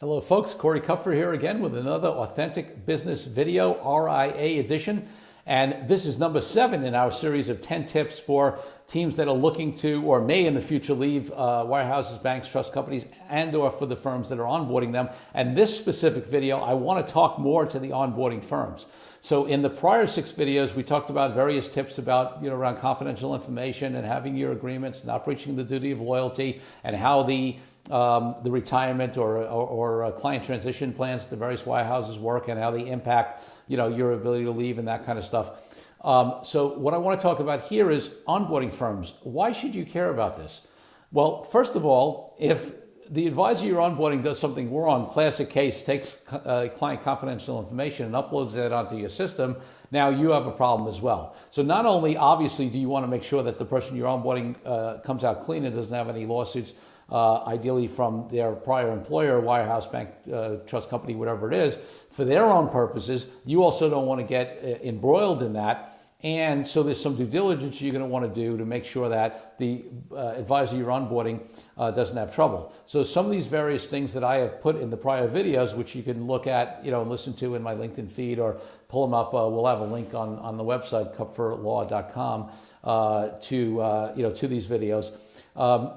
Hello folks, Corey Kupfer here again with another authentic business video, RIA Edition. And this is number 7 in our series of 10 tips for teams that are looking to or may in the future leave wirehouses, banks, trust companies, and or for the firms that are onboarding them. And this specific video, I want to talk more to the onboarding firms. So in the prior 6 videos, we talked about various tips about, around confidential information and having your agreements, not breaching the duty of loyalty, and how the retirement or client transition plans at the various wirehouses work and how they impact, your ability to leave and that kind of stuff. So what I want to talk about here is onboarding firms. Why should you care about this? Well, first of all, if the advisor you're onboarding does something wrong, classic case, takes client confidential information and uploads that onto your system, now you have a problem as well. So not only, obviously, do you want to make sure that the person you're onboarding comes out clean and doesn't have any lawsuits, ideally from their prior employer, wirehouse, bank, trust company, whatever it is, for their own purposes, you also don't want to get embroiled in that. And so there's some due diligence you're going to want to do to make sure that the advisor you're onboarding doesn't have trouble. So some of these various things that I have put in the prior videos, which you can look at, and listen to in my LinkedIn feed or pull them up. We'll have a link on the website, kupferlaw.com, to these videos.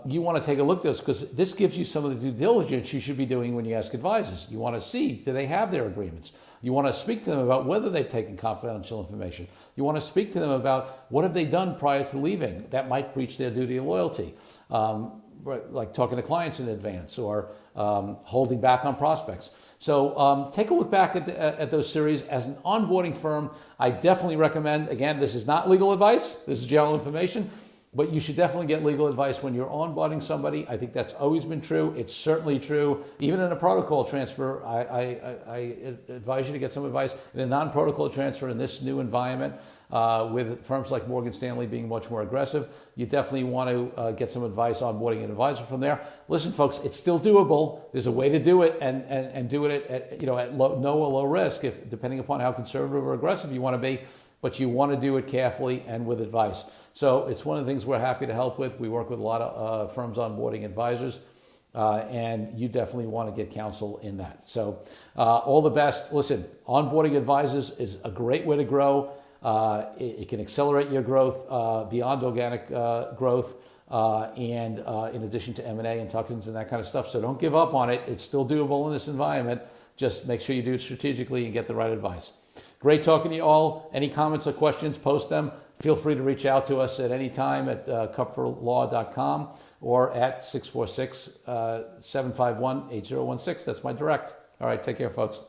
You want to take a look at this because this gives you some of the due diligence you should be doing when you ask advisors. You want to see, do they have their agreements? You want to speak to them about whether they've taken confidential information. You want to speak to them about what have they done prior to leaving that might breach their duty of loyalty, like talking to clients in advance or holding back on prospects. So take a look back at those series. As an onboarding firm, I definitely recommend, again, this is not legal advice, this is general information, but you should definitely get legal advice when you're onboarding somebody. I think that's always been true. It's certainly true. Even in a protocol transfer, I advise you to get some advice. In a non-protocol transfer in this new environment, with firms like Morgan Stanley being much more aggressive, you definitely want to get some advice onboarding an advisor from there. Listen, folks, it's still doable. There's a way to do it and do it at no or low risk, depending upon how conservative or aggressive you want to be. But you want to do it carefully and with advice. So it's one of the things we're happy to help with. We work with a lot of firms onboarding advisors, and you definitely want to get counsel in that. So all the best. Listen, onboarding advisors is a great way to grow. It can accelerate your growth beyond organic growth, and in addition to M&A and tuck-ins and that kind of stuff. So don't give up on it. It's still doable in this environment. Just make sure you do it strategically and get the right advice. Great talking to you all. Any comments or questions, post them. Feel free to reach out to us at any time at kupferlaw.com or at 646-751-8016. That's my direct. All right, take care, folks.